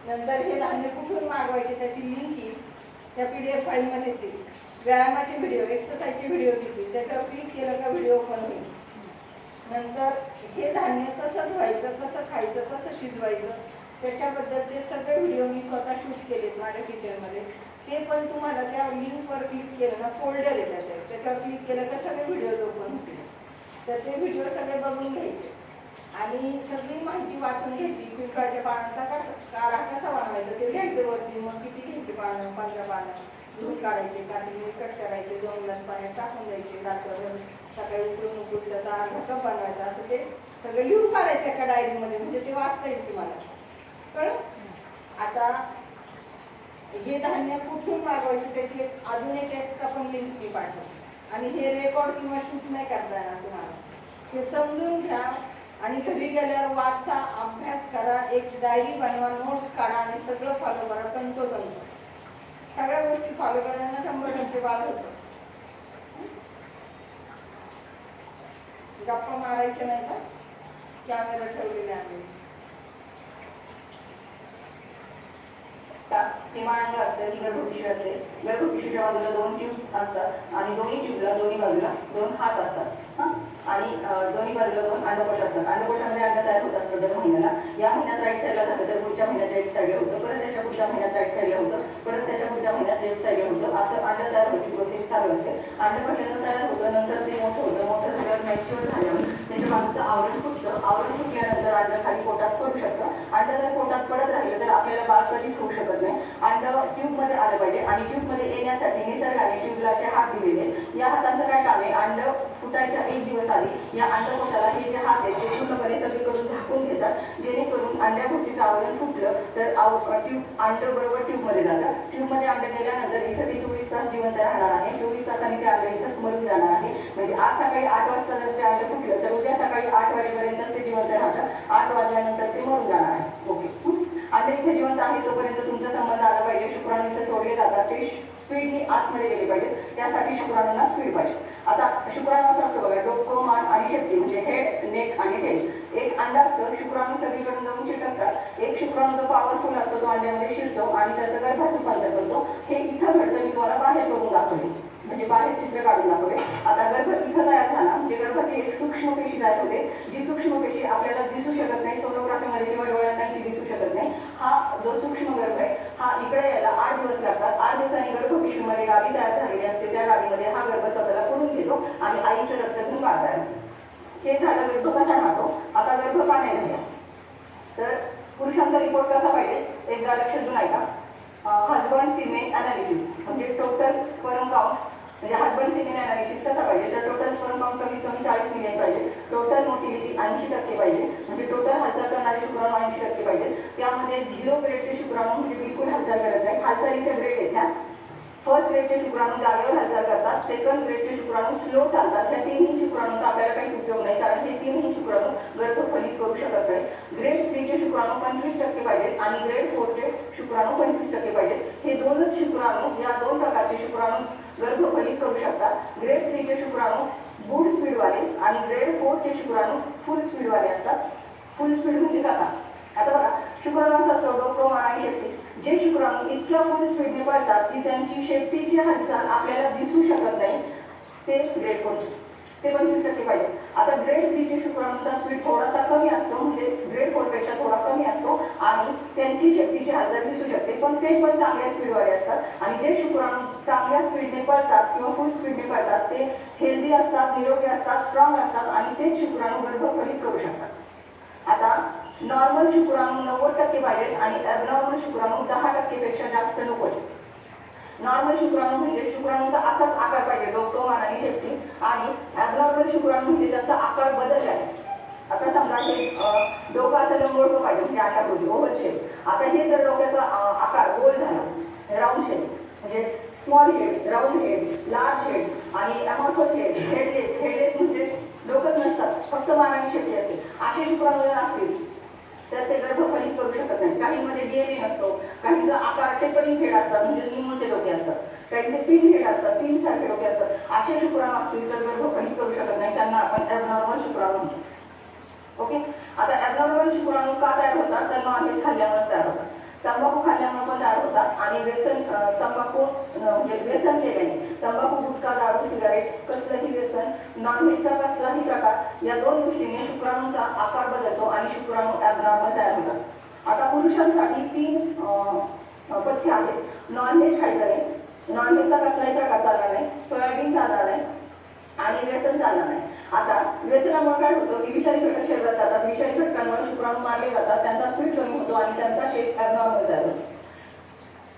नंतर हे धान्य कुठून मागवायचे त्याची लिंक येईल, त्या PDF फाईलमध्ये येईल. व्यायामाचे व्हिडिओ, एक्सरसाइजचे व्हिडिओ येतील, त्याच्यावर क्लिक केलं का व्हिडिओ ओपन होईल. नंतर हे धान्य कसं धुवायचं, कसं खायचं, कसं शिजवायचं त्याच्याबद्दलचे सगळे व्हिडिओ मी स्वतः शूट केलेत माझ्या किचनमध्ये. ते पण तुम्हाला त्या लिंकवर क्लिक केलं ना, फोल्डर येतात त्याच्यावर क्लिक केलं का सगळे व्हिडिओ ओपन होतील. तर ते व्हिडिओ सगळे बघून घ्यायचे आणि सगळी माहिती वाचून घ्यायची. पिंपळाच्या पानांचा काढा कसा बनवायचा ते लिहायचं वरती. मग किती घ्यायचे पानं, 15 पानं धुवून काढायचे, काठी कट करायचे, 2 ग्लास पाण्यात टाकून द्यायचे, रात्रभर सकाळी उकळून त्याचा अर्धा कप बनवायचा. असं ते सगळं लिहून काढायचं एका डायरीमध्ये, म्हणजे ते वाचता येईल तुम्हाला. कळलं? आता हे धान्य कुठून मागवायचे त्याची अजून एक एक्स्ट्रा पण लिंक मी पाठवते. आणि हे रेकॉर्ड किंवा शूट नाही करता येणार तुम्हाला. हे समजून घ्या आणि घरी गेल्यावर वाचा, अभ्यास करा, एक डायरी बनवा, नोट्स काढा आणि सगळं फॉलो करा तंतोतंत. सगळ्या गोष्टी फॉलो करायला 100% बाळ होतं. गप्पा मारायचे नाही का? कॅमेरा ठेवलेले आहे. किंवा अंग असतं की गर्भपिशवी असते. गर्भपिशवीच्या बाजूला 2 ट्यूब्स असतात आणि दोन्ही ट्यूबला दोन्ही बाजूला 2 हात असतात. आणि दोन्ही बाजूला 2 अंडकोश असतात. अंडकोशामध्ये अंड तयार होत असतं दर महिन्याला. या महिन्यात राईट साईडला झालं तर पुढच्या महिन्यात लेफ्ट साईडला होतं, परत त्याच्या पुढच्या महिन्यात राईट साईडला होतं, परत त्याच्या पुढच्या महिन्यात लेफ्ट साईडला होतं. असं अंड तयार व्हायची प्रोसेस चालू असते. अंड पहिल्यांदा तयार होतं, नंतर ते मोठं होतं. मोठं झाल्यावर मॅच्युअर झाल्यावर त्याच्या बाजूचं आवरण फुटतं. आवरण फुटल्यानंतर अंड खाली पोटात पडू शकतं. अंड जर पोटात पडत राहिलं तर आपल्याला बाळ कधीच होऊ शकत नाही. अंड ट्यूबमध्ये आलं पाहिजे आणि ट्यूबमध्ये येण्यासाठी निसर्गाने ट्यूबला असे हात दिलेले. या हातांचं काय काम आहे? अंड फुटायच्या 1 दिवस आधी या अंडकोशाला हे जे हात आहेत ते पूर्णपणे सगळीकडून झाकून घेतात, जेणेकरून अंड्याभोवतीचं आवरण फुटलं तर अंड बरोबर ट्यूबमध्ये जातं. ट्यूबमध्ये अंड गेल्यानंतर इथं ते 24 तास जिवंत राहणार आहे. 24 तासांनी ते अंड इथंच मरून जाणार आहे. म्हणजे आज सकाळी 8 वाजता जर ते अंड फुटलं तर उद्या सकाळी 8 वाजेपर्यंतच ते जिवंत राहतं. 8 वाजल्यानंतर ते मरून जाणार आहे. ओके. अंड इथे जिवंत आहे तोपर्यंत तुमचा संबंध आला पाहिजे. शुक्राणू इथे सोडले जातात, ते स्पीडनी आतमध्ये गेले पाहिजे. त्यासाठी शुक्राणूंना स्पीड पाहिजे. आता शुक्राणू असं असतं बघा, डोकं, मान आणि शेपटी म्हणजे हेड, नेक आणि टेल. एक अंड असतं, शुक्राणू सगळीकडून जाऊन चिटकतात. एक शुक्राणू जो पॉवरफुल असतो तो अंड्यामध्ये शिरतो आणि त्याचं गर्भात रूपांतर करतो. हे इथं घडतं, मी तुम्हाला बाहेर करून दाखवले, म्हणजे बाहेर चित्र काढून दाखवले. आता गर्भ इथं तयार झाला म्हणजे गर्भाची एक सूक्ष्म पेशी तयार होते. जी सूक्ष्म पेशी आपल्याला दिसू शकत नाही, सोनोग्राफीमध्ये किंवा डोळ्यांना ती दिसू शकत नाही. हा जो सूक्ष्म गर्भ आहे हा इकडे यायला 8 दिवस लागतात. 8 दिवसांनी गर्भपिशवीमध्ये गादी तयार झालेली असते. त्या गादीमध्ये हा गर्भ स्वतःला करून घेतो आणि आईचं रक्त घेऊन बाळ तयार होतं. हे झालं गर्भ कसा राहतो. आता गर्भ का नाही राहिला तर पुरुषांचा रिपोर्ट कसा पाहिजे एकदा लक्ष देऊन ऐका. हजबंड फिमेल अनालिसिस म्हणजे टोटल स्पर्म काउंट, म्हणजे हजबंड फिमेल अनालिसिस कसा पाहिजे तर टोटल स्पर्म काउंट कमीत कमी 40 मिलियन पाहिजे. टोटल मोटिलिटी 80% पाहिजे, म्हणजे टोटल हालचाल करणारे शुक्राणू 80% पाहिजे. त्यामध्ये 0 ग्रेडचे शुक्राणू म्हणजे बिलकुल हालचाल करत नाही. हालचालीच्या ग्रेड येतात. फर्स्ट ग्रेडचे शुक्राणू जागेवर हालचाल करतात. सेकंड ग्रेडचे शुक्राणू स्लो चालतात. ह्या 3ही शुक्राणूंचा आपल्याला काहीच उपयोग नाही, कारण हे 3ही शुक्राणू गर्भ फलित करू शकत नाही. ग्रेड 3चे शुक्राणू 25% पाहिजेत आणि ग्रेड 4चे शुक्राणू 25% पाहिजेत. हे 2च शुक्राणू, या 2 प्रकारचे शुक्राणू गर्भ फलित करू शकतात. ग्रेड 3चे शुक्राणू गुड स्पीडवाले आणि ग्रेड 4चे शुक्राणू फुल स्पीडवाले असतात. फुल स्पीड म्हणजे कसा? आता बघा, शुक्राणू असं असतो, डोकं, मान आणि शेपटी. जे शुक्राणू इतक्या फुल स्पीडने पळतात की त्यांची शेपटीची हालचाल आपल्याला दिसू शकत नाही, ते ग्रेड 4चे, ते 25% पाहिजे. आता ग्रेड 3चे शुक्राणूंचा स्पीड थोडासा कमी असतो, म्हणजे ग्रेड 4 पेक्षा थोडा कमी असतो आणि त्यांची शेपटीची हालचाल दिसू शकते, पण ते पण चांगल्या स्पीडवाले असतात. आणि जे शुक्राणू चांगल्या स्पीडने पळतात किंवा फुल स्पीडने पळतात ते हेल्दी असतात, निरोगी असतात, स्ट्रॉंग असतात आणि तेच शुक्राणू गर्भ फलित करू शकतात. आता नॉर्मल शुक्राणू 90% पाहिजेत आणि ॲबनॉर्मल शुक्राणू 10% पेक्षा जास्त नको. नॉर्मल शुक्राणू म्हणजे शुक्राणूंचा असाच आकार पाहिजे, डोकं, मान आणि शेपटी. आणि ॲबनॉर्मल शुक्राणू म्हणजे त्याचा आकार बदलला आहे. आता समजा हे डोकं असं लंबोडकं पाहिजे, म्हणजे अंडाकृती, ओव्हल शेप. आता हे जर डोक्याचा आकार गोल झाला, राऊंड शेप, म्हणजे small head, round head, large head आणि अमॉर्फस हेड, हेडलेस म्हणजे डोकंच नसतात, फक्त मान आणि शेपटी असते. असे शुक्राणू जर असतील तर ते गर्भ फलित करू शकत नाही. काहींमध्ये DNA नसतो, काहींचा आकार टेपरिंग हेड असतात, म्हणजे निमुळते डोके असतात, काहींचे पिन हेड असतात, पिन सारखे डोके असतात. असे शुक्राणू असतील तर गर्भ फलित करू शकत नाही, त्यांना आपण ॲबनॉर्मल शुक्राणू म्हणतो. ओके. आता ॲबनॉर्मल शुक्राणू का तयार होतात तर नॉनव्हेज खाल्ल्यामुळे तयार होतात. तंबाखू खाल्ल्यामुळे पण तयार होतात आणि व्यसन तंबाखू म्हणजे व्यसन केल्याने तंबाखू, गुटखा, दारू, सिगारेट कसलंही व्यसन, नॉनव्हेजचा कसलाही प्रकार या दोन गोष्टींनी शुक्राणूचा आकार बदलतो आणि शुक्राणू ॲबनॉर्मल तयार होतात. आता पुरुषांसाठी 3 पथ्य आहेत. नॉनव्हेज खायचं नाही, नॉनव्हेजचा कसलाही प्रकार चालणार नाही, सोयाबीन चालणार नाही आणि व्यसन चालणार नाही. आता व्यसनामुळे काय होतं की विषारी घटक शरीरात जातात, विषारी घटकांमुळे शुक्राणू मारले जातात, त्यांचा स्पीड कमी होतो आणि त्यांचा शेप ॲबनॉर्मल तयार होतो.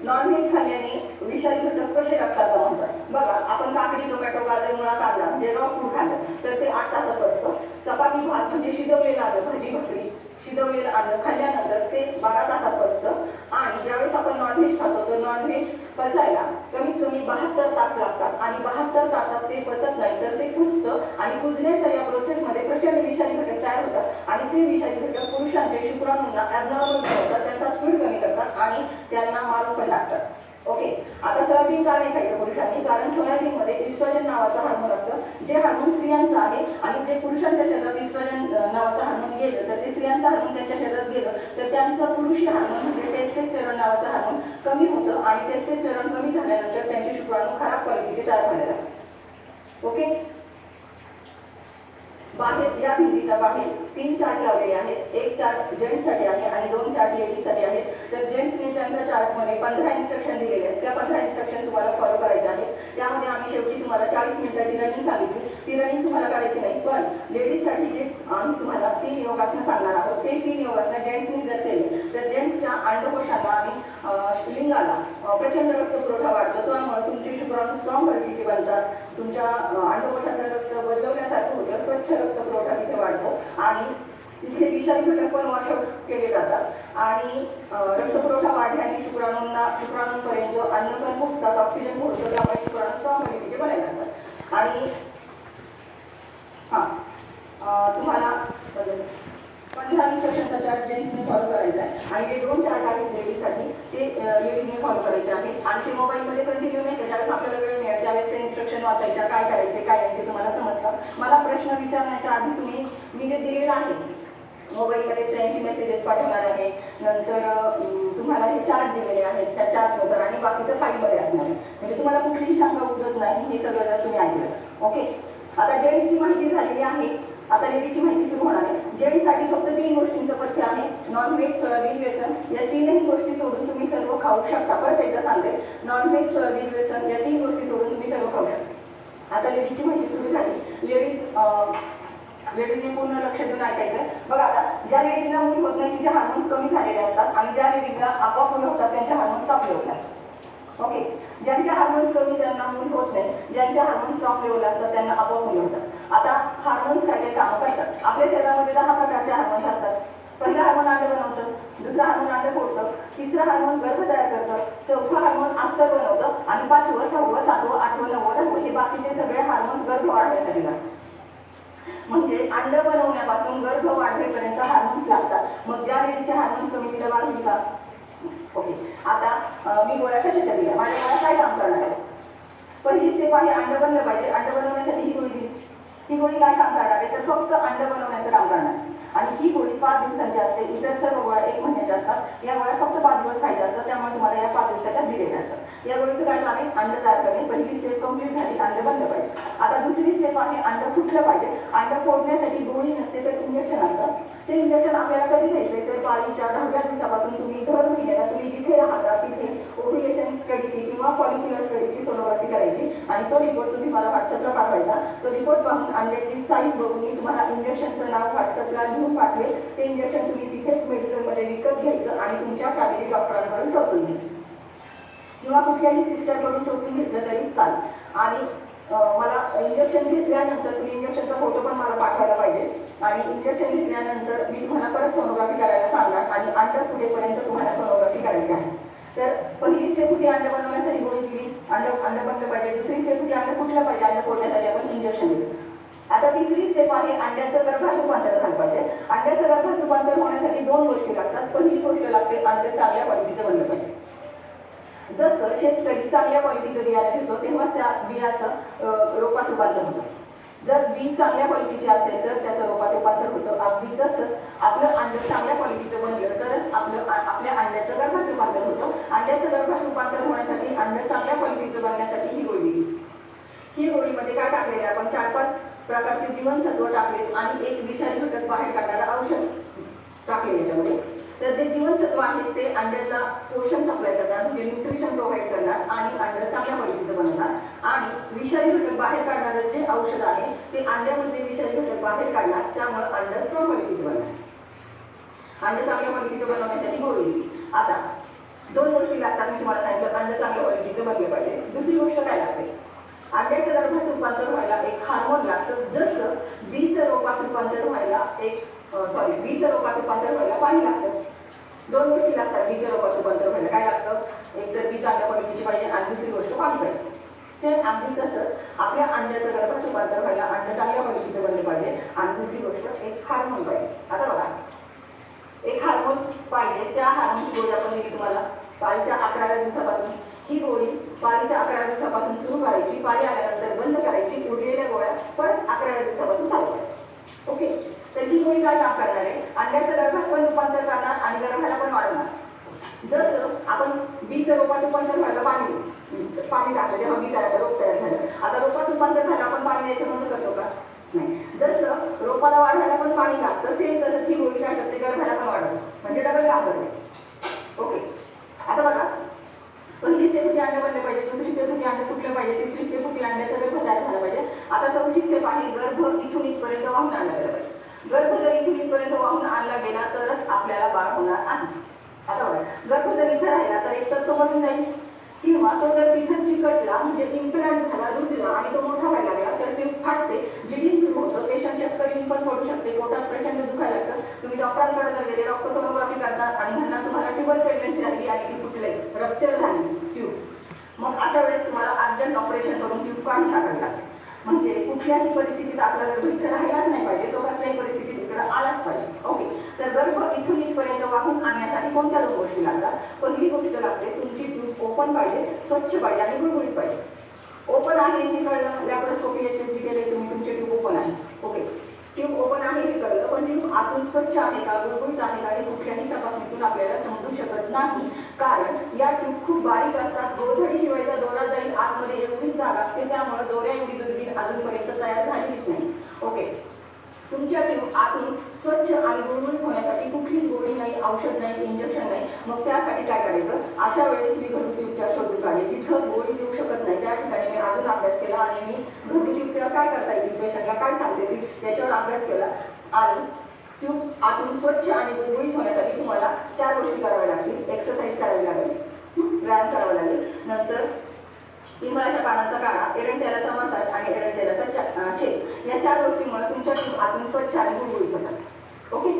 नॉनव्हेज खाल्ल्याने विषारी घटक कसे रक्तात जमा होतात बघा. आपण काकडी, टोमॅटो, गाजर, मुळा, कांदा म्हणजे रॉ फूड खाल्लं तर ते 8 तासात पचतं. चपाती, भात म्हणजे शिजवलेलं अन्न, भाजी, भाकरी, शिजवलेलं अन्न खाल्ल्यानंतर ते 12 तासात पचतं. आणि ज्यावेळेस आपण नॉनव्हेज खातो तर नॉनव्हेज पचायला कमीत कमी 72 तास लागतात आणि 72 तासात ते पचत नाही तर ते कुजतं आणि कुजण्याच्या या प्रोसेसमध्ये प्रचंड विषारी घटक तयार होतात आणि ते विषारी घटक पुरुषांचे शुक्राणूंना ॲबनॉर्मल बनवतात, त्यांचा स्पीड कमी करतात आणि त्यांना मारून पण टाकतात. ओके. आता सोयाबीन का नाही खायचं पुरुषांनी? कारण सोयाबीनमध्ये इस्ट्रोजन नावाचं हार्मोन असतं, जे हार्मोन स्त्रियांचं आहे आणि जे पुरुषांच्या शरीरात इस्ट्रोजन नावाचं हार्मोन गेलं तर ते स्त्रियांचं हार्मोन त्यांच्या शरीरात गेलं तर त्यांचं पुरुषी हार्मोन म्हणजे टेस्टेस्टेरॉन नावाचं हार्मोन कमी होतं आणि टेस्टेस्टेरॉन कमी झाल्यानंतर त्यांचे शुक्राणू खराब क्वालिटीचे तयार व्हायला लागतात. ओके. बाहेर या भिंतीच्या बाहेर 3 चार्ट लावलेले आहेत. एक चार्ट जेंट्ससाठी आहे आणि 2 चार्ट लेडीजसाठी आहेत. तर जेंट्सने त्यांच्या चार्टमध्ये 15 इन्स्ट्रक्शन दिलेले आहेत. त्या 15 इन्स्ट्रक्शन तुम्हाला फॉलो करायचे आहेत. त्यामध्ये आम्ही शेवटी तुम्हाला 40 मिनिटाची रनिंग सांगितली. ती रनिंग तुम्हाला करायची नाही, पण लेडीजसाठी जे आम्ही तुम्हाला 3 योगासनं सांगणार आहोत ते 3 योगासनं जेंट्सनी जर केले तर जेंट्सच्या अंडकोशाला आणि लिंगाला प्रचंड रक्तपुरवठा वाढतो. त्यामुळे तुमचे शुक्राणू स्ट्रॉंग क्वालिटीचे बनतात. तुमच्या अंडकोशाचं रक्त बदलवण्यासारखं होतं, स्वच्छ रक्तपुरवठा तिथे वाढतो आणि तिथे विषारी घटक पण वॉशआउट केले जातात आणि रक्तपुरवठा वाढल्याने शुक्राणूंपर्यंत अन्नकण पोहोचतात, ऑक्सिजन पोहोचतो, त्यामुळे शुक्राणू स्ट्रॉंग क्वालिटीचे बनायला लागतात. आणि तुम्हाला 15 इन्स्ट्रक्शनचा चार्ट जेंट्सने फॉलो करायचा आहे आणि जे 2 चार्ट आहेत लेडीजसाठी ते लेडीजने फॉलो करायचे आहेत आणि ते मोबाईलमध्ये कंटिन्यू नाही का, ज्यावेळेस आपल्याला वेळ मिळेल त्यावेळेस ते इन्स्ट्रक्शन वाचायच्या, काय करायचे काय नाही ते तुम्हाला समजतं. मला प्रश्न विचारण्याच्या आधी मी जे दिलेलं आहे मोबाईलमध्ये 83 मेसेजेस पाठवणार आहे, नंतर तुम्हाला हे चार्ट दिलेले आहेत त्या चार्टनुसार आणि बाकीचं फाईलमध्ये असणार आहे, म्हणजे तुम्हाला कुठलीही शंका उद्भवत नाही हे सगळं जर तुम्ही ऐकलं. ओके. आता जेंट्सची माहिती झालेली आहे, आता लेडीजची माहिती सुरू होणार आहे. जेंट्ससाठी फक्त 3 गोष्टींचं पथ्य आहे. नॉनव्हेज, सोयाबीन, व्यसन या 3ही गोष्टी सोडून तुम्ही सर्व खाऊ शकता. परत एकदा सांगते, नॉनव्हेज, सोयाबीन, व्यसन या 3 गोष्टी सोडून तुम्ही सर्व खाऊ शकता. आता लेडीजची माहिती सुरू झाली. लेडीजने पूर्ण लक्ष देऊन ऐकायचं. बघा, आता ज्या लेडीजला मूल होत नाही तिचे हार्मोन्स कमी झालेले असतात आणि ज्या लेडीजला आपोआप मुलं होतात त्यांचे हार्मोन्स टॉप लेवलला असतात. ओके. ज्यांचे हार्मोन्स कमी त्यांना मूल होत नाही, ज्यांचे हार्मोन्स टॉप लेवलला असतात त्यांना आपोआप मुलं होतात. आता हार्मोन्स काय काय कामं करतात? आपल्या शरीरामध्ये 10 प्रकारचे हार्मोन्स असतात. पहिलं हार्मोन अंड बनवतं, दुसरं हार्मोन अंड फोडतं, तिसरं हार्मोन गर्भ तयार करतं, चौथं हार्मोन अस्तर बनवतं आणि 5वं, 6वं, 7वं, 8वं, 9वं, 10वं हे बाकीचे सगळे हार्मोन्स गर्भ वाढवण्यासाठी लागतात. म्हणजे अंड बनवण्यापासून गर्भ वाढवेपर्यंत हार्मोन्स लागतात. मग ज्या लेडीचे हार्मोन्स कमी तिला बाळ होईल का? ओके. आता मी गोळ्या कशाच्या दिल्या? माझ्या गोळ्या काय काम करणार आहे? पहिली स्टेप आहे अंड बनलं पाहिजे. अंड बनवण्यासाठी ही गोळी दिली. ही गोळी काय काम करणार आहे? तर फक्त अंड बनवण्याचं काम करणार आणि ही गोळी 5 दिवसांची असते. इतर सर्व गोळ्या 1 महिन्याच्या असतात. या गोळ्या फक्त 5 दिवस खायच्या असतात, त्यामुळे तुम्हाला या 5 दिवसाच्या दिलेल्या असतात. या गोळीचं काय काम आहे? अंड तयार करणे. पहिली स्टेप कंप्लीट झाली, अंड बनलं पाहिजे. आता दुसरी स्टेप आहे अंड फुटलं पाहिजे. अंड फोडण्यासाठी गोळी नसते तर इंजेक्शन असतं. ते इंजेक्शन आपल्याला कधी घ्यायचंय तर पाळीच्या 10व्या दिवसापासून तुम्ही दर महिन्याला तुम्ही जिथे राहता तिथे ओव्ह्युलेशन स्टडीची किंवा फॉलिक्युलर स्टडीची सोनोग्राफी करायची आणि तो रिपोर्ट तुम्ही मला व्हॉट्सअपला पाठवायचा. तो रिपोर्ट पाहून अंड्याची साईज बघून मी तुम्हाला इंजेक्शनचं नाव व्हॉट्सअपला लिहून पाठवेल. ते इंजेक्शन तुम्ही तिथेच मेडिकलमध्ये विकत घ्यायचं आणि तुमच्या फॅमिली डॉक्टरांकडून टोचून घ्यायचं किंवा कुठल्याही सिस्टरकडून टोचून घेतलं तरी चालेल. आणि मला इंजेक्शन घेतल्यानंतर तुम्ही इंजेक्शनचा फोटो पण मला पाठवायला पाहिजे आणि इंजेक्शन घेतल्यानंतर मी तुम्हाला परत सोनोग्राफी करायला सांगणार आणि अंड फुटेपर्यंत तुम्हाला सोनोग्राफी करायची आहे. तर पहिली स्टेप होती अंड बनवण्यासाठी गोळी दिली, अंड बनलं पाहिजे. दुसरी स्टेप होती अंड फुटलं पाहिजे, अंड फोडण्यासाठी आपण इंजेक्शन दिलं. आता तिसरी स्टेप आहे अंड्याचं गर्भात रूपांतर झालं पाहिजे. अंड्याचं गर्भात रूपांतर होण्यासाठी 2 गोष्टी लागतात. पहिली गोष्ट लागते अंड चांगल्या क्वालिटीचं बनलं पाहिजे. जसं शेतकरी चांगल्या क्वालिटीचं बियाणं घेतो तेव्हा त्या बियाचं रोपात रूपांतर होतं. जर बी चांगल्या क्वालिटीचे असेल तर त्याचं रोपात रूपांतर होतं. अगदी तसंच आपलं अंड चांगल्या क्वालिटीचं बनलं तरच आपल्या अंड्याचं गर्भात रूपांतर होतं. अंड्याचं गर्भात रूपांतर होण्यासाठी अंड चांगल्या क्वालिटीचं बनण्यासाठी ही गोळी दिली. ही गोळीमध्ये काय टाकलेलं आपण 4-5 प्रकारचे जीवनसत्व टाकलेत आणि एक विषारी घटक बाहेर काढणारं औषध टाकले याच्यामध्ये. तर जे जीवनसत्व आहेत ते अंड्याचा पोषण सप्लाय करणार, म्हणजे न्यूट्रिशन प्रोव्हाइड करणार आणि अंड चांगल्या क्वालिटीचं बनवणार. आणि विषारी घटक बाहेर काढणारं जे औषध आहे ते अंड्यामध्ये विषारी घटक बाहेर काढणार, त्यामुळे अंड स्ट्रॉंग क्वालिटीचं बनणार. अंड चांगल्या क्वालिटीचं बनवण्यासाठी गोळी. आता 2 गोष्टी लागतात. मी तुम्हाला सांगितलं अंड चांगल्या क्वालिटीचं बनले पाहिजे. दुसरी गोष्ट काय लागते, अंड्याचं गर्भात रूपांतर व्हायला एक हार्मोन लागतं. जसं बीचं रोपात रूपांतर व्हायला बीचं रोपात रूपांतर व्हायला पाणी लागतं. 2 गोष्टी लागतात बीचं रोपात रूपांतर व्हायला. काय लागतं, एक तर बी चांगल्या क्वालिटीची पाहिजे आणि दुसरी गोष्ट पाणी पाहिजे. सेम अगदी तसंच आपल्या अंड्याचं गर्भात रूपांतर व्हायला अंड चांगल्या क्वालिटीचं बनले पाहिजे आणि दुसरी गोष्ट एक हार्मोन पाहिजे. आता बघा, एक हार्मोन पाहिजे, त्या हार्मोनची गोळी आपण दिली तुम्हाला पाळीच्या 11व्या दिवसापासून. ही गोळी पाळीच्या 11व्या दिवसापासून सुरू करायची, पाळी आल्यानंतर बंद करायची, उरलेल्या गोळ्या परत 11व्या दिवसापासून चालू करायच्या. ओके, तर ही गोळी काय काम करणार आहे, अंड्याचं गर्भात पण रूपांतर करणार आणि गर्भाला पण वाढवणार. जसं आपण बीचं रोपात रूपांतर व्हायला पाणी टाकलं तेव्हा बी रोप तयार झालं. आता रोपात रूपांतर झालं, आपण पाणी द्यायचं बंद करतो का, नाही. जसं रोपाला वाढवायला पण पाणी लागतं, सेम तसंच ही गोळी काय करते, गर्भाला पण वाढवते, म्हणजे डबल काम करते. ओके, आता बघा, पहिली स्टेप होती अंड बनले पाहिजे, दुसरी स्टेप होती अंड फुटलं पाहिजे, तिसरी स्टेप होती अंड्याचा गर्भ तयार झाला पाहिजे. आता चौथी स्टेप आहे गर्भ इथून इथपर्यंत वाहून आणला गेला पाहिजे. गर्भ जर इथून इथपर्यंत वाहून आणला गेला तरच आपल्याला बाळ होणार आहे. आता बघा, गर्भ जर इथं राहिला तर एक तर तो मरून जाईल, किंवा तो जर तिथं चिकटला म्हणजे इम्प्लांट झाला, रुजला आणि तो मोठा व्हायला लागला तर ट्यूब फाटते, ब्लिडिंग सुरू होतं, पेशंट चक्कर येऊन पण पडू शकते, पोटात प्रचंड दुखायला लागतं. तुम्ही डॉक्टरांकडे जर गेले, डॉक्टर सोनोग्राफी करतात आणि म्हणणार तुम्हाला ट्यूबल प्रेग्नन्सी राहिली आणि ती फुटले, रप्चर झाली ट्यूब. मग अशा वेळेस तुम्हाला अर्जंट ऑपरेशन करून ट्यूब काढून टाकावी लागते. म्हणजे कुठल्याही परिस्थितीत आपला गर्भ इथं राहिलाच नाही पाहिजे, तो कसल्याही परिस्थितीत इकडे आलाच पाहिजे. ओके, तर गर्भ इथून इथपर्यंत वाहून आणण्यासाठी कोणत्या 2 गोष्टी लागतात. पहिली गोष्ट लागते, तुमची ट्यूब ओपन पाहिजे, स्वच्छ पाहिजे आणि गुळगुळीत पाहिजे. ओपन आहे हे कळलं, लॅप्रोस्कोपी HSG केले तुम्ही, तुमचे ट्यूब ओपन आहे. ओके, ट्यूब ओपन आहे हे कळलं, पण ट्यूब आतून स्वच्छ आहे का, गुळगुळीत आहे का हे कुठल्याही तपासणीतून आपल्याला समजू शकत नाही. कारण या ट्यूब खूप बारीक असतात, दोरखडी शिवायचा दोरा जाईल आतमध्ये एवढी जागा असते, त्यामुळे दोऱ्या एवढी दुर्बीण अजूनपर्यंत तयार झालीच नाही. ओके, तुमच्या ट्यूब आतून स्वच्छ आणि गुळगुळीत होण्यासाठी कुठलीच गोळी नाही, औषध नाही, इंजेक्शन नाही. मग त्यासाठी काय करायचं, अशा वेळेस मी घरगुती उपचार शोधून काढले. जिथं गोळी देऊ शकत नाही त्या ठिकाणी मी अजून अभ्यास केला आणि मी घरगुती उपचार काय करता येतील, पेशंटला काय सांगते ती त्याच्यावर अभ्यास केला. आणि ट्यूब आतून स्वच्छ आणि गुळगुळीत होण्यासाठी तुम्हाला 4 गोष्टी कराव्या लागतील. एक्सरसाइज करावी लागेल, व्यायाम करावा लागेल, नंतर लिंबाच्या पानाचा काढा, एरंड तेलाचा मसाज आणि एरंड तेलाचा शेक, या 4 गोष्टींमुळे तुमच्या ट्यूब आतून स्वच्छ आणि गुळगुळीत होतात. ओके,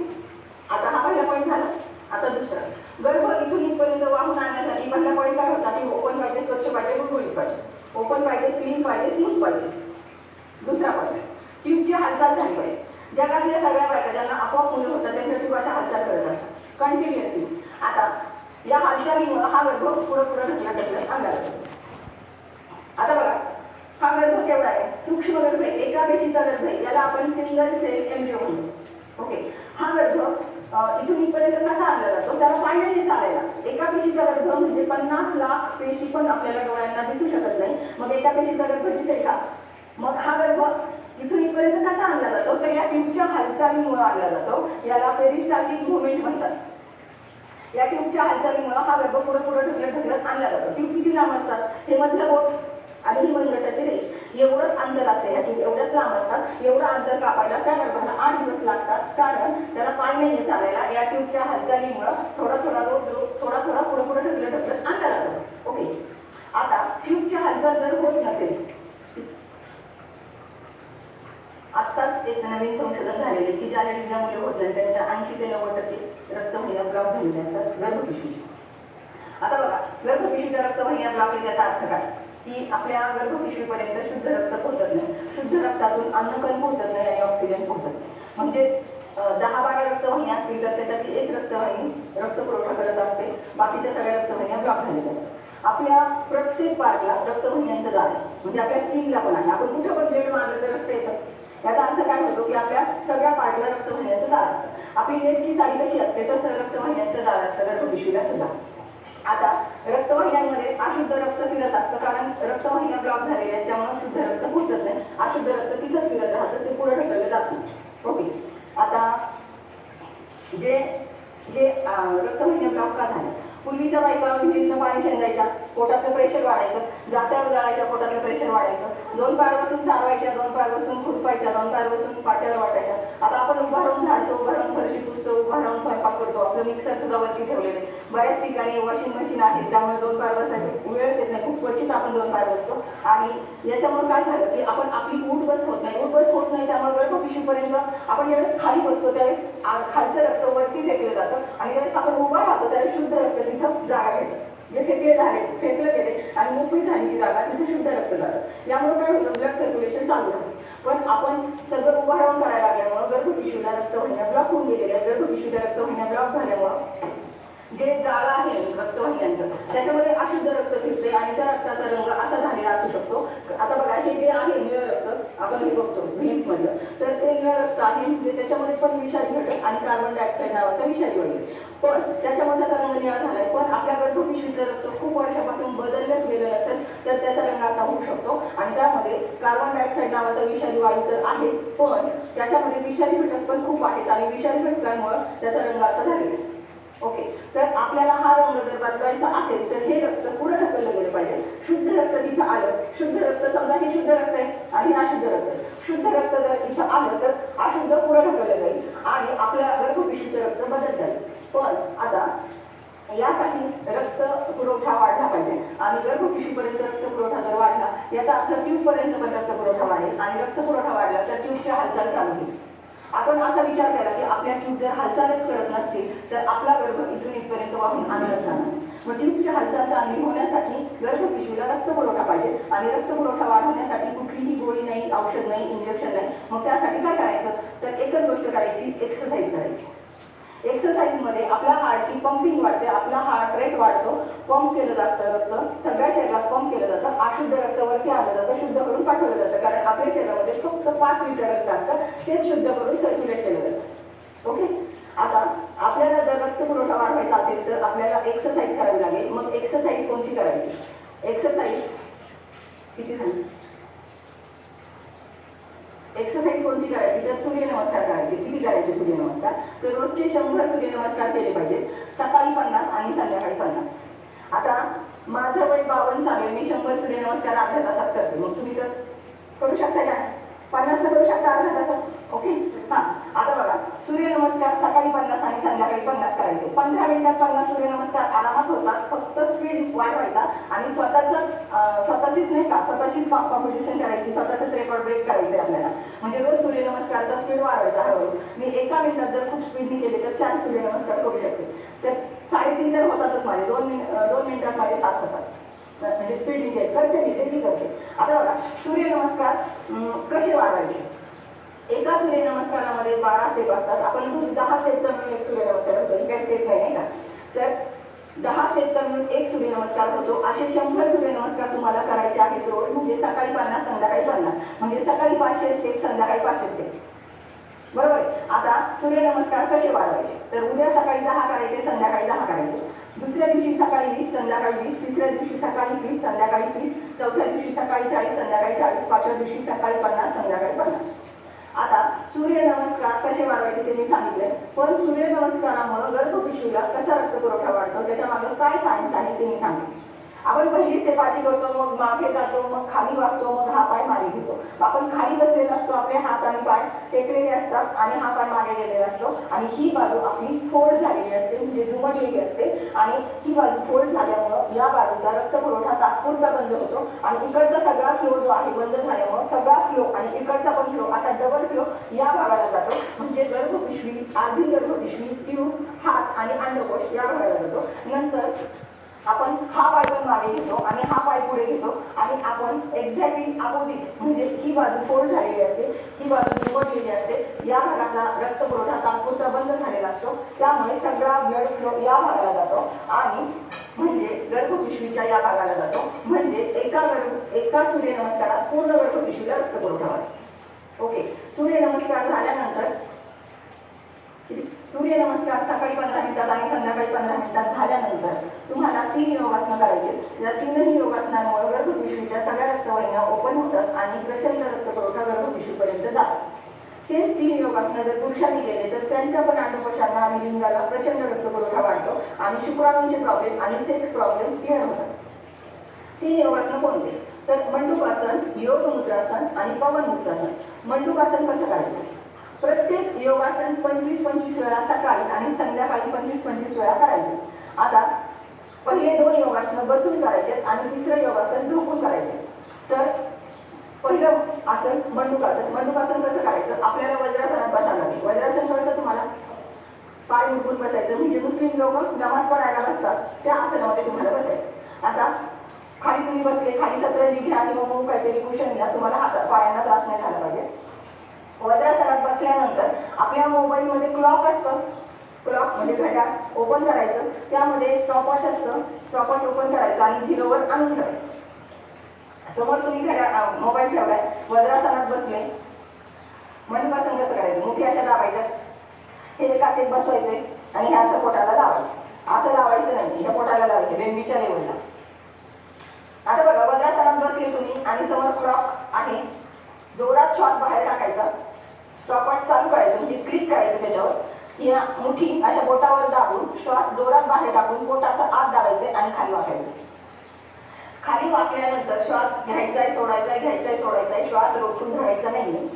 आता हा पहिला पॉईंट झाला. आता दुसरा, गर्भ इथून इथपर्यंत वाहून आणण्यासाठी पहिला पॉईंट काय होता, ट्यूब ओपन पाहिजे, स्वच्छ पाहिजे, गुळगुळीत पाहिजे. ओपन पाहिजे, क्लीन पाहिजे, स्मूथ पाहिजे. दुसरा पॉईंट, ट्यूबची हालचाल झाली पाहिजे. जगातल्या सगळ्या बायका ज्यांना आपोआप मुलं होतात त्यांच्या ट्यूब अशा हालचाल करत असतात कंटिन्युअसली. आता या हालचालीमुळे हा गर्भ पुढे ढकलत अंगाला. आता बघा, हा गर्भ केवढा आहे, सूक्ष्म गर्भ आहे, एका पेशीचा गर्भ आहे, याला आपण सिंगल सेल एम्ब्रियो म्हणतो. ओके, हा गर्भ इथून इथपर्यंत कसा आणला जातो, त्याला पाण्याने चालायला. एका पेशीचा गर्भ म्हणजे 50 लाख पेशी पण आपल्याला डोळ्यांना दिसू शकत नाही, मग एका पेशीचा गर्भ दिसेल का. मग हा गर्भ इथून इथपर्यंत कसा आणला जातो, तर या ट्यूबच्या हालचालीमुळे आणला जातो, याला पेरिस्टाल्टिक मुवमेंट म्हणतात. या ट्यूबच्या हालचालीमुळे हा गर्भ पुढे ढकलत आणला जातो. ट्यूब किती लांब असतात, हे मधलं बोट आणि ही मनगटाची रेष एवढंच अंतर असते, या ट्यूब एवढंच लांब असतात. एवढं अंतर कापायला त्या गर्भाला 8 दिवस लागतात, कारण त्याला पाय नाही चालायला. या ट्यूबच्या हालचालीमुळे थोडा पुढे ढकलत आणला जातो. ओके, आता ट्यूबची हालचाल जर होत नसेल, आत्ताच एक नवीन संशोधन झालेले की ज्या लेडीजला मुलं होत नाही त्यांच्या 80 ते 90% रक्तवाहिन्या ब्लॉक झालेल्या असतात गर्भपिशवीच्या. आता बघा, गर्भपिशवीच्या रक्तवाहिन्या ब्लॉक आहे त्याचा अर्थ काय, की आपल्या गर्भपिशवीपर्यंत शुद्ध रक्त पोहोचत नाही, शुद्ध रक्तातून अन्नकण पोहोचत नाही आणि ऑक्सिजन पोहोचत नाही. म्हणजे 10-12 रक्तवाहिन्या असतील तर त्याच्यातली एक रक्तवाहिनी रक्त पुरवठा करत असते, बाकीच्या सगळ्या रक्तवाहिन्या ब्लॉक झालेल्या असतात. आपल्या प्रत्येक पार्टला रक्तवाहिन्यांचं जाळ आहे, म्हणजे आपल्या स्किनला पण आहे. आपण कुठं पण ब्लेड मारलं तर रक्त येतं. याचा अर्थ काय होतो की आपल्या सगळ्या पार्टला रक्तवाहिन्यांचं जाळ असतं. आपली नेटची साडी कशी असते तसं रक्तवाहिन्यांचं जाळ असतं गर्भपिशवीला सुद्धा. आता रक्तवाहिन्यांमध्ये अशुद्ध रक्त फिरत असतं, कारण रक्तवाहिन्या ब्लॉक झालेल्या आहेत, त्यामुळे शुद्ध रक्त पोहोचत नाही. अशुद्ध रक्त तिथंच फिरत राहतं, ते पुढे ढकललं जात नाही. ओके, आता जे हे रक्तवाहिन्या ब्लॉक का झाल्या? पूर्वीच्या बायका विहिरीतनं पाणी शेंदायच्या, पोटातलं प्रेशर वाढायचं, जात्यावर जाळायच्या, पोटातलं प्रेशर वाढायचं, 2 पाय बसून चालवायच्या, 2 पाय बसून खुरपायच्या, 2 पाय बसून पाट्यावर वाटायच्या. आता आपण उभा राहून झाडतो, उभा राहून फरशी पुसतो, उभा राहून स्वयंपाक करतो, आपलं मिक्सर सुद्धा वरती ठेवलेले. बऱ्याच ठिकाणी वॉशिंग मशीन आहे, त्यामुळे 2 पाय बसायचं वेळ येत नाही, खूप क्वचित आपण 2 पाय बसतो. आणि याच्यामुळे काय झालं की आपण आपली उठ बस होत नाही, त्यामुळे गर्भपिशवीपर्यंत आपण ज्यावेळेस खाली बसतो त्यावेळेस खालचं रक्त वरती फेकलं जातं, आणि ज्यावेळेस आपण उभा राहतो त्यावेळेस शुद्ध रक्त तिथं जागा घेतं. जे फेकले गेले आणि मोकळी झाली ती जागा, तिथे शुद्ध रक्त जातं. यामुळे काय होतं, ब्लड सर्क्युलेशन चालू राहतं. पण आपण सगळं उभा राहून करायला लागल्यामुळं गर्भपिशवीला रक्तवाहिन्या ब्लॉक होऊन गेलेल्या, गर्भपिशवीच्या रक्तवाहिन्या ब्लॉक झाल्यामुळं जे जाळं आहे रक्तवाहिन्यांचं त्याच्यामध्ये अशुद्ध रक्त फिरते, आणि त्या रक्ताचा रंग असा झालेला असू शकतो. आता बघा, हे जे आहे निळं रक्त आपण हे बघतो व्हेन्स मधलं, तर ते निळं रक्त आहे, म्हणजे त्याच्यामध्ये पण विषारी घटक आणि कार्बन डायऑक्साईड नावाचा विषारी वगैरे, पण त्याच्यामध्ये त्याचा रंग निळा झालाय. पण आपल्या गर्भपिशवीचं रक्त खूप वर्षापासून बदललंच गेलं नसेल तर त्याचा रंग असा होऊ शकतो, आणि त्यामध्ये कार्बन डायऑक्साईड नावाचा विषारी वायू तर आहेच, पण त्याच्यामध्ये विषारी घटक पण खूप आहेत, आणि विषारी घटकांमुळे त्याचा रंग असा झालेला आहे. ओके, तर आपल्याला हा रंग जर बदलायचा असेल तर हे रक्त पुढे ढकललं गेलं पाहिजे. शुद्ध रक्त तिथं आलं, शुद्ध रक्त समजा हे शुद्ध रक्त आहे आणि हे अशुद्ध रक्त, शुद्ध रक्त जर इथं आलं तर अशुद्ध पुढे ढकललं जाईल आणि आपल्या गर्भपिशवीचं रक्त बदलत जाईल. पण आता यासाठी रक्त पुरवठा वाढला पाहिजे, आणि गर्भपिशवीपर्यंत रक्त पुरवठा जर वाढला याचा अर्थ ट्यूबपर्यंत पण रक्त पुरवठा वाढेल, आणि रक्त पुरवठा वाढला तर ट्यूबची हालचाल चालू होईल. आपण असा विचार केला की आपल्या ट्यूब जर हालचालच करत नसतील तर आपला गर्भ इथून इथपर्यंत वाहून आणला जाणार. मग ट्यूबची हालचाल चांगली होण्यासाठी गर्भपिशवीला रक्त पुरवठा पाहिजे, आणि रक्त पुरवठा वाढवण्यासाठी कुठलीही गोळी नाही, औषध नाही, इंजेक्शन नाही. मग त्यासाठी काय करायचं, तर एकच गोष्ट करायची, एक्सरसाइज करायची. एक्सरसाइजमध्ये आपल्या हार्टची पंपिंग वाढते, आपला हार्ट रेट वाढतो, पंप केलं जातं रक्त, सगळ्या शरीरात पंप केलं जातं, अशुद्ध रक्त वरती आलं जातं, शुद्ध करून पाठवलं जातं, कारण आपल्या शरीरामध्ये फक्त 5 लिटर रक्त असतं, ते शुद्ध करून सर्क्युलेट केलं जातं. ओके, आता आपल्याला जर रक्त पुरवठा वाढवायचा असेल तर आपल्याला एक्सरसाइज करावी लागेल. मग एक्सरसाइज कोणती करायची? एक्सरसाइज किती झाली? एक्सरसाइज कोणती करायची तर सूर्यनमस्कार करायचे. किती करायचे सूर्यनमस्कार? तर रोजचे 100 सूर्यनमस्कार केले पाहिजे, सकाळी 50 आणि संध्याकाळी 50. आता माझं वय 52 चालू आहे, मी 100 सूर्यनमस्कार अर्ध्या तासात करते. मग तुम्ही तर करू शकता का? 50 तर करू शकता अर्ध्या तासात. ओके, हां, आता बघा, सूर्यनमस्कार सकाळी 50 आणि संध्याकाळी 50 करायचे. 15 मिनिटात 50 सूर्यनमस्कार आरामात होतात. फक्त स्पीड वाढवायचा, आणि स्वतःचीच नाही का, स्वतःचीच कॉम्पिटिशन करायची, स्वतःच रेकॉर्ड ब्रेक करायचे आपल्याला. म्हणजे रोज सूर्यनमस्कारचा स्पीड वाढवायचा हळूहळू. मी एका मिनिटात जर खूप स्पीडने केले तर 4 सूर्यनमस्कार करू शकते. तर 3.5 तर होतातच माझे, 2 मिनिटात माझे 7 होतात. म्हणजे स्पीडने करते, मी डेली करते. आता बघा, सूर्यनमस्कार कसे वाढवायचे? एका सूर्यनमस्कारामध्ये 12 स्टेप असतात. आपण 10 स्टेपचा मिळून एक सूर्यनमस्कार होतो, ही काही स्टेप नाही का. तर 10 स्टेपचा मिळून एक सूर्यनमस्कार होतो. असे 100 सूर्यनमस्कार तुम्हाला करायचे आहेत रोज, म्हणजे सकाळी 50, संध्याकाळी 50, म्हणजे सकाळी 500 स्टेप, संध्याकाळी 500 स्टेप. बरोबर. आता सूर्यनमस्कार कसे वाढवायचे? तर उद्या सकाळी 10 करायचे, संध्याकाळी 10 करायचे. दुसऱ्या दिवशी सकाळी 20, संध्याकाळी 20, तिसऱ्या दिवशी सकाळी 30, संध्याकाळी 30, चौथ्या दिवशी सकाळी 40, संध्याकाळी 40, पाचव्या दिवशी सकाळी 50, संध्याकाळी 50. आता सूर्यनमस्कार कसे वाढवायचे ते मी सांगितले, पण सूर्यनमस्कारामुळे गर्भपिशवीला कसा रक्त पुरवठा वाढतो त्याच्या मागे काय सायन्स आहे ते मी सांगितले. आपण पहिली स्टेप अशी करतो, मग मागे जातो, मग खाली वागतो, मग हा पाय मागे घेतो. आपण खाली बसलेला असतो, आपले हात आणि पाय टेकलेले असतात, आणि हा पाय मागे गेलेला असतो, आणि ही बाजू आपली फोल्ड झालेली असते, म्हणजे दुमडलेली असते, आणि ही बाजू फोल्ड झाल्यामुळं या बाजूचा रक्त पुरवठा तात्पुरता बंद होतो, आणि इकडचा सगळा फ्लो जो आहे बंद झाल्यामुळं सगळा फ्लो आणि इकडचा पण फ्लो असा डबल फ्लो या भागाला जातो. म्हणजे गर्भपिशवी, अर्धी गर्भपिशवी, ट्यूब, हात आणि अंडकोश या भागाला जातो. नंतर आपण हा पाय पण मागे घेतो आणि हा पाय पुढे घेतो, आणि आपण एक्झॅक्टली अपोजिट म्हणजे ही बाजू फोल्ड झालेली असते, ही बाजू निवडलेली असते, या भागातला रक्तपुरवठा तात्पुरता बंद झालेला असतो, त्यामुळे सगळा ब्लड फ्लो या भागाला जातो आणि म्हणजे गर्भपिशवीच्या या भागाला जातो, म्हणजे एका सूर्यनमस्कारात पूर्ण गर्भपिशवीला रक्तपुरवठा होतो. ओके, सूर्यनमस्कार झाल्यानंतर सूर्यनमस्कार सकाळी 15 मिनिटात आणि संध्याकाळी 15 मिनिटात झाल्यानंतर तुम्हाला 3 योगासनं करायचे. या 3ही योगासनांमुळे गर्भपिशवीच्या सगळ्या रक्तवाहिन्या ओपन होतात आणि प्रचंड रक्तपुरवठा गर्भपिशवीपर्यंत जातो. हेच 3 योगासनं जर पुरुषांनी केले तर त्यांच्या पण अंडकोशांना आणि लिंगाला प्रचंड रक्तपुरवठा वाढतो आणि शुक्राणूंचे प्रॉब्लेम आणि सेक्स प्रॉब्लेम क्लिअर होतात. 3 योगासनं कोणते? तर मंडूकासन, योगमुद्रासन आणि पवनमुक्तासन. मंडूकासन कसं करायचं? प्रत्येक योगासन 25-25 वेळा सकाळी आणि संध्याकाळी 25-25 वेळा करायचं. आता पहिले 2 योगासनं बसून करायचे आणि तिसरं योगासन झोपून करायचे. तर पहिलं आसन मंडूकासन. मंडूकासन कसं करायचं? आपल्याला वज्रासनात बसावं लागेल. वज्रासन कळतं तुम्हाला? पाय मुडपून बसायचं, म्हणजे मुस्लिम लोक नमाज पडायला बसतात त्या आसनामध्ये तुम्हाला बसायचं. आता खाली तुम्ही बसले, खाली सतरंजी घ्या किंवा मग काहीतरी कुशन घ्या, तुम्हाला हातात पायांना त्रास नाही झाला पाहिजे. वज्रासनात बसल्यानंतर आपल्या मोबाईलमध्ये क्लॉक असतं, क्लॉक म्हणजे घड्याळ ओपन करायचं, त्यामध्ये स्टॉपवॉच असतं, स्टॉपवॉच ओपन करायचं आणि 0वर आणून ठेवायचं. समोर तुम्ही घड्याळ मोबाईल ठेवलाय, वज्रासनात बसले. मंडूकासन कसं करायचं? मुठी अशा दाबायच्या, हे काटेत बसवायचे आणि हे असं पोटाला लावायचं. असं लावायचं नाही, ह्या पोटाला लावायचे बेंबीच्या लेवलला. आता बघा, वज्रासनात बसले तुम्ही आणि समोर क्लॉक आहे, जोरात श्वास बाहेर टाकायचा, स्टॉपवॉच चालू करायचं म्हणजे क्लिक करायचं त्याच्यावर. या मुठी अशा बोटावर दाबून श्वास जोरात बाहेर टाकून पोटाचा आत दाबायचे आणि खाली वाकायचं. खाली वाकल्यानंतर श्वास घ्यायचाय सोडायचाय, घ्यायचाय सोडायचाय, श्वास रोखून धरायचा नाही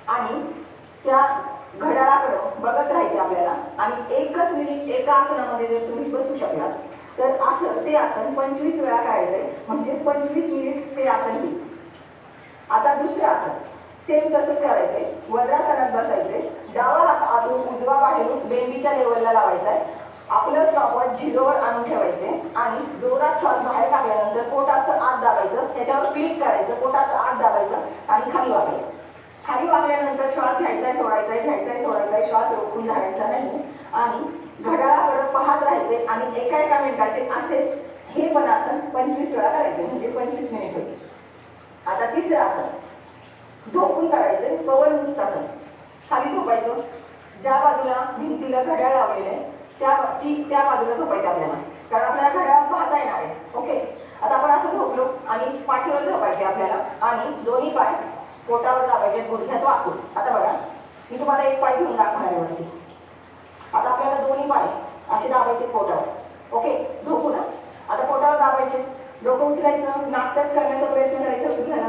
आणि त्या घड्याळाकडं बघत राहायचं आपल्याला. आणि 1 मिनिट एका आसनामध्ये जर तुम्ही बसू शकलात तर ते आसन 25 वेळा करायचंय, म्हणजे 25 मिनिट ते आसन होईल. आता दुसरं आसन सेम तसंच करायचंय. वज्रासनात बसायचे, डावा हात आतून उजवा बाहेरून बेंबीच्या लेवलला लावायचा आहे. आपलं स्टॉपवॉच 0वर आणून ठेवायचे आणि जोरात श्वास बाहेर टाकल्यानंतर पोटाचं आत दाबायचं, त्याच्यावर क्लिक करायचं, पोटाचं आत दाबायचं आणि खाली वाकायचं. खाली वाकल्यानंतर श्वास घ्यायचाय सोडायचाय, घ्यायचाय सोडायचाय, श्वास रोखून धरायचा नाही आणि घड्याळाकडे पाहत राहायचे आणि एका मिनिटाचे असे हे पण आसन 25 वेळा करायचे, म्हणजे 25 मिनिट होईल. आता तिसरं आसन झोपून करायचे, पवनमुक्तासन. खाली झोपायचं, ज्या बाजूला भिंतीला घड्याळ लावलेलं आहे त्या बाजूला झोपायचं आपल्याला, कारण आपल्याला घड्याळ पाहता येणार आहे. ओके, आता आपण असं झोपलो आणि पाठीवर झोपायचे आपल्याला आणि दोन्ही पाय पोटावर दाबायचे, गुडघ्यात वाकून. आता बघा, मी तुम्हाला एक पाय घेऊन दाखवणार आहे वरती. आता आपल्याला दोन्ही पाय असे दाबायचे पोटावर. ओके, झोपू ना. आता पोटावर दाबायचे, डोकं उचलायचं, नाक टच करण्याचा प्रयत्न करायचा गुडघ्याला,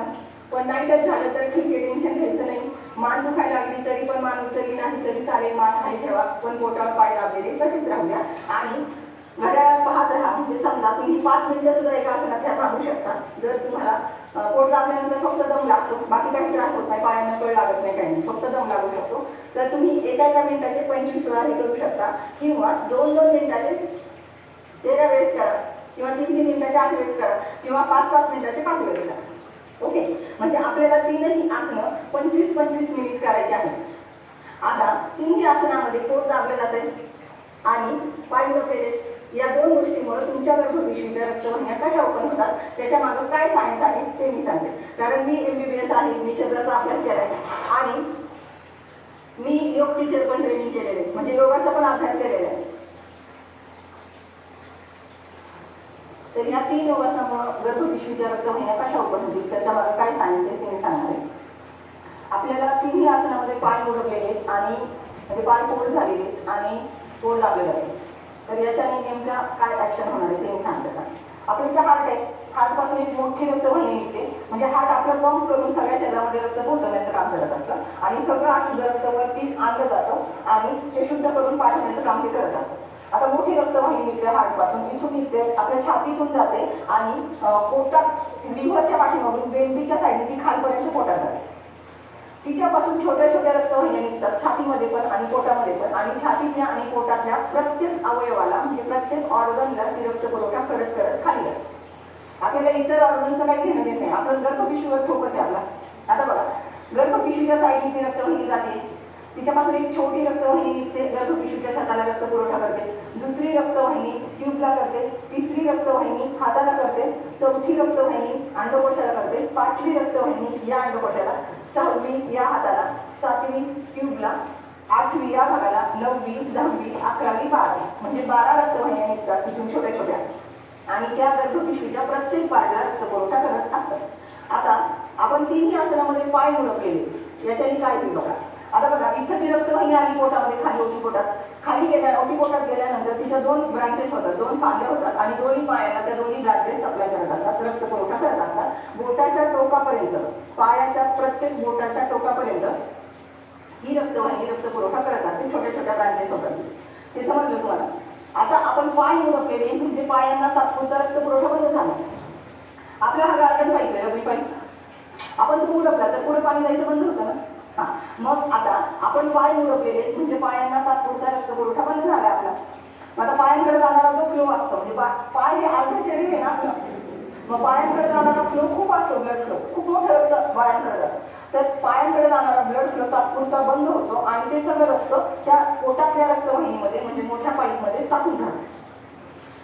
पण नाही टच झालं तर ठीक आहे, टेन्शन घ्यायचं नाही. मान दुखायला लागली तरी पण मान उचलली नाही तरी चालेल, मान खाली ठेवा, पण पोटावर पाय दाबलेले तसेच राहू द्या आणि घड्याळात पाहत राहा. म्हणजे समजा तुम्ही 5 मिनिटं सुद्धा एका आसनात थांबू शकता. जर तुम्हाला पोट दाबल्यानंतर फक्त दम लागतो, बाकी काही त्रास होत नाही, पायांना कळ लागत नाही, काही नाही, फक्त दम लागू शकतो, तर तुम्ही एका मिनिटाचे 25 वेळा हे करू शकता किंवा 2-2 मिनिटाचे 13 वेळेस करा किंवा 3-3 मिनिटाचे 8 वेळेस करा किंवा 5-5 मिनिटाचे 5 वेळेस करा. ओके, म्हणजे आपल्याला 3ही आसनं 25-25 मिनिट करायचे आहेत. आता 3ही आसनामध्ये पोट दाबलं जाते आणि पाय वळलेले, या 2 गोष्टीमुळे तुमच्या गर्भपिशवीच्या रक्तवाहिन्या कशा ओपन होतात त्याच्या मागे काय सायन्स आहे ते मी सांगते. कारण मी MBBS आहे, मी शरीराचा अभ्यास केला आहे आणि मी योग टीचर पण ट्रेनिंग केलेले आहे, म्हणजे योगाचा पण अभ्यास केलेला आहे. तर या 3 योगासनामुळे गर्भपिशवीच्या रक्तवाहिन्या कशा ओपन होतील त्याच्या मागे काय सायन्स आहे ते मी सांगणार आहे. आपल्याला 3ही आसनामध्ये पाय मुडपलेले आणि म्हणजे पाय फोल्ड झालेले आणि पोट दाबले जाते. तर याच्याने नेमका काय ऍक्शन होणार आहे ते मी सांगते. आपलं इथं हार्ट आहे, हार्टपासून एक मोठी रक्तवाहिनी निघते, म्हणजे हार्ट आपलं पंप करून सगळ्या शरीरामध्ये रक्त पोहोचवण्याचं काम करत असतं आणि सगळं अशुद्ध रक्त वरती आणलं जातं आणि ते शुद्ध करून पाठवण्याचं काम ते करत असतं. आता मोठी रक्तवाहिनी निघते हार्टपासून, इथून निघते, आपल्या छातीतून जाते आणि पोटात लिव्हरच्या पाठीमागून बेंबीच्या साईडने ती खालपर्यंत पोटात जाते. तिच्यापासून छोट्या छोट्या रक्तवाहिन्या निघतात छातीमध्ये पण आणि पोटामध्ये पण, आणि छातीतल्या आणि पोटातल्या प्रत्येक अवयवाला म्हणजे प्रत्येक ऑर्गनला ती रक्तपुरवठा करत करत खाली जाते. आपल्याला इतर ऑर्गनचं काही घेणं देत नाही, आपण गर्भपिशवीवर फोकस आहे आपला. आता बघा, गर्भपिशवीच्या साईडने ती रक्तवाहिनी जाते, तिच्यापासून एक छोटी रक्तवाहिनी निघते, गर्भपिशवीच्या छताला रक्त पुरवठा करते, दुसरी रक्तवाहिनी ट्यूबला करते, तिसरी रक्तवाहिनी हाताला करते, चौथी रक्तवाहिनी अंडकोशाला करते, पाचवी रक्तवाहिनी या अंडकोशाला, सहावी या हाताला, सातवी ट्यूबला, आठवी या भागाला, 9वी 10वी 11वी 12वी म्हणजे 12 रक्तवाहिन्या निघतात तिथून छोट्या छोट्या, आणि त्या गर्भपिशवीच्या प्रत्येक पार्टला रक्तपुरवठा करत असतात. आता आपण तिन्ही आसनामध्ये पाय मुडपलेले, याच्याने काय होईल बघा. आता बघा, इथं ती रक्तवाहिनी आली पोटामध्ये, खाली ओटीपोटात, खाली गेल्या ओटीपोटात गेल्यानंतर तिच्या 2 ब्रांचेस होतात, 2 फांद्या होतात, आणि दोन्ही पायांना त्या दोन्ही ब्रांचेस सप्लाय करत असतात, रक्तपुरवठा करत असतात. बोटाच्या टोकापर्यंत, पायाच्या प्रत्येक बोटाच्या टोकापर्यंत ही रक्तवाहिनी रक्तपुरवठा करत असते, छोट्या छोट्या ब्रांचेस होतात. हे समजलं तुम्हाला. आता आपण पाय मुडपलेले म्हणजे पायांना तात्पुरता रक्तपुरवठा बंद झाला. आपला हा गार्डन पाईप आहे, रबरी पाईप, आपण तो मुडपला तर पुढे पाणी जायचं बंद होतं ना. हा, मग आता आपण पाय मुडपलेले म्हणजे पायांना तात्पुरता रक्तपुरवठा बंद झाला आपला. आता पायांकडे जाणारा जो फ्लो असतो, म्हणजे पाय हे अर्ध शरीर आहे ना आपलं, मग पायांकडे जाणारा फ्लो खूप असतो, ब्लड फ्लो खूप मोठं रक्त पायांकडे जातं. तर पायांकडे जाणारा ब्लड फ्लो तात्पुरता बंद होतो आणि ते सगळं रक्त त्या पोटातल्या रक्तवाहिनीमध्ये म्हणजे मोठ्या पाईपमध्ये साचून राहतं.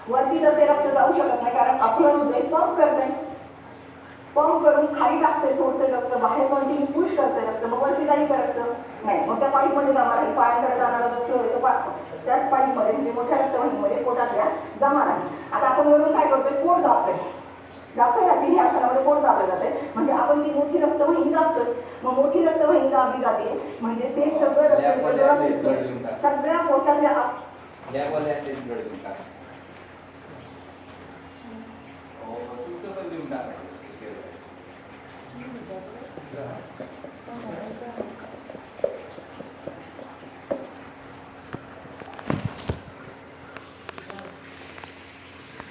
वरती तर ते रक्त जाऊ शकत नाही, कारण आपलं हृदय पंप करतंय, पंप करून खाली टाकते, सोडते रक्त, बाहेर कंटिन्यू पुश करते रक्त, मग वरती जाईल का रक्त? नाही. मग त्या पाईपमध्ये जाणार आहे, पायांकडे जाणारा जो फ्लो आहे तो त्याच पाईपमध्ये म्हणजे मोठ्या रक्तवाहिनीमध्ये पोटातल्या जमा राहील. आता आपण वरून काय करतोय, पोट दाबतोय ना, तिन्ही आसनामध्ये पोट दाबलं जाते, म्हणजे आपण ती मोठी रक्तवाहिनी दाबतोय. मग मोठी रक्तवाहिनी दाबली जाते म्हणजे ते सगळं रक्त सगळ्या पोटातल्या टाकायचं.